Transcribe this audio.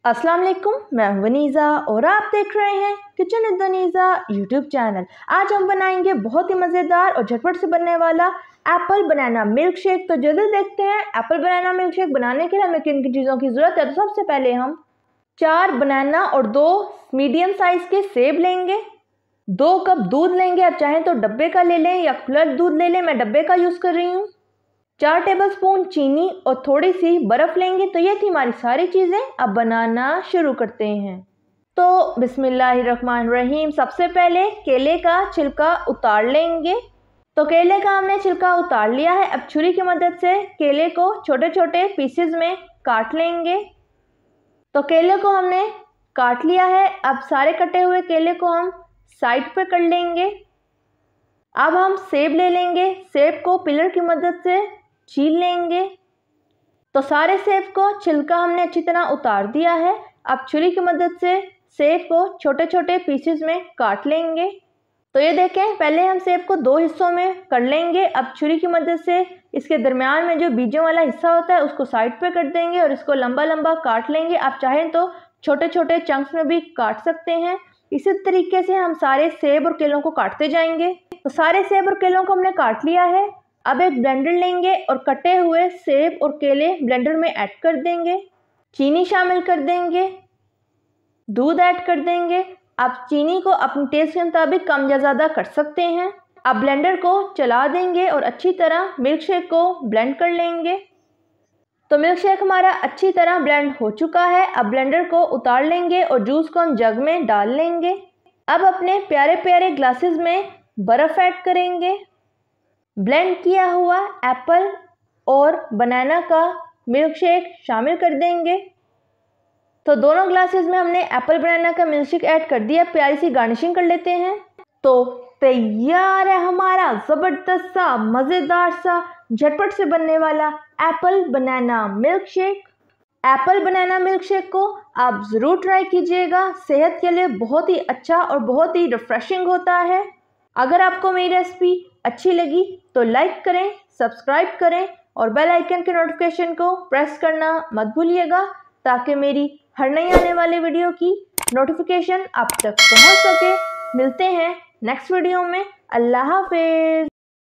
अस्सलाम वालेकुम, मैं हूं वनीज़ा और आप देख रहे हैं kitchen with Vaneeza YouTube channel. आज हम बनाएंगे बहुत ही मज़ेदार और झटपट से बनने वाला एप्पल बनाना मिल्क शेक। तो जल्दी देखते हैं एप्पल बनाना मिल्क शेक बनाने के लिए हमें किन किन चीज़ों की ज़रूरत है। तो सबसे पहले हम 4 बनाना और 2 मीडियम साइज़ के सेब लेंगे। 2 कप दूध लेंगे, आप चाहें तो डब्बे का ले लें या खुला दूध ले लें, मैं डब्बे का यूज़ कर रही हूँ। 4 टेबलस्पून चीनी और थोड़ी सी बर्फ़ लेंगे। तो ये थी हमारी सारी चीज़ें। अब बनाना शुरू करते हैं। तो बिस्मिल्लाहिर्रहमानिर्रहीम। सबसे पहले केले का छिलका उतार लेंगे। तो केले का हमने छिलका उतार लिया है। अब छुरी की मदद से केले को छोटे छोटे पीसेस में काट लेंगे। तो केले को हमने काट लिया है। अब सारे कटे हुए केले को हम साइड पे कर लेंगे। अब हम सेब ले लेंगे। सेब को पिलर की मदद से छील लेंगे। तो सारे सेब को छिलका हमने अच्छी तरह उतार दिया है। अब छुरी की मदद से सेब को छोटे छोटे पीसेस में काट लेंगे। तो ये देखें, पहले हम सेब को 2 हिस्सों में कर लेंगे। अब छुरी की मदद से इसके दरमियान में जो बीजों वाला हिस्सा होता है उसको साइड पे कर देंगे और इसको लंबा लंबा काट लेंगे। आप चाहें तो छोटे छोटे चंक्स में भी काट सकते हैं। इसी तरीके से हम सारे सेब और केलों को काटते जाएंगे। तो सारे सेब और केलों को हमने काट लिया है। अब एक ब्लेंडर लेंगे और कटे हुए सेब और केले ब्लेंडर में ऐड कर देंगे। चीनी शामिल कर देंगे, दूध ऐड कर देंगे। आप चीनी को अपने टेस्ट के मुताबिक कम या ज़्यादा कर सकते हैं। अब ब्लेंडर को चला देंगे और अच्छी तरह मिल्क शेक को ब्लेंड कर लेंगे। तो मिल्क शेक हमारा अच्छी तरह ब्लेंड हो चुका है। अब ब्लेंडर को उतार लेंगे और जूस को हम जग में डाल लेंगे। अब अपने प्यारे प्यारे ग्लासेस में बर्फ़ ऐड करेंगे। ब्लेंड किया हुआ एप्पल और बनाना का मिल्क शेक शामिल कर देंगे। तो दोनों ग्लासेस में हमने एप्पल बनाना का मिल्क शेक ऐड कर दिया। प्यारी सी गार्निशिंग कर लेते हैं। तो तैयार है हमारा ज़बरदस्त सा मज़ेदार सा झटपट से बनने वाला apple banana milk shake. Apple banana milk shake को आप ज़रूर ट्राई कीजिएगा। सेहत के लिए बहुत ही अच्छा और बहुत ही रिफ्रेशिंग होता है। अगर आपको मेरी रेसिपी अच्छी लगी तो लाइक करें, सब्सक्राइब करें और बेल आइकन के नोटिफिकेशन को प्रेस करना मत भूलिएगा ताकि मेरी हर नई आने वाले वीडियो की नोटिफिकेशन आप तक पहुंच सके। मिलते हैं नेक्स्ट वीडियो में। अल्लाह हाफिज़।